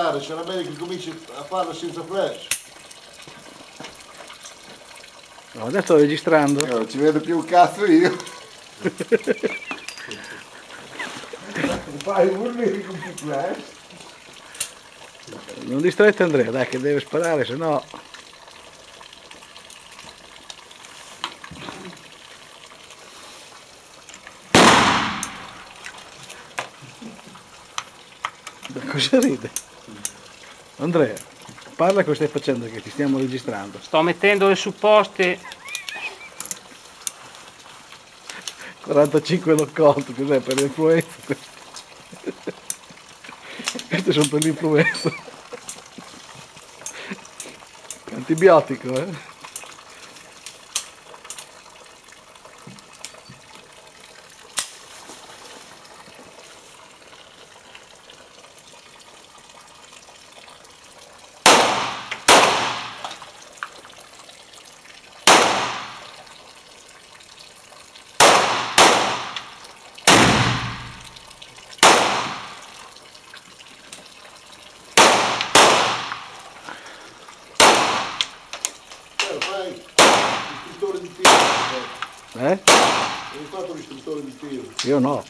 Sarà bene che cominci a farlo senza flash. No, adesso sto registrando. Non ci vedo più un cazzo io. Fai urli con più flash. Non distraete Andrea, dai che deve sparare, se no... Cosa ride? Andrea, parla cosa stai facendo che ti stiamo registrando. Sto mettendo le supposte. 45 l'ho colto, cos'è per l'influenza? Queste sono per l'influenza. Antibiotico, eh? Fai l'istruttore di tiro. Eh? Hai fatto l'istruttore di tiro. Io no.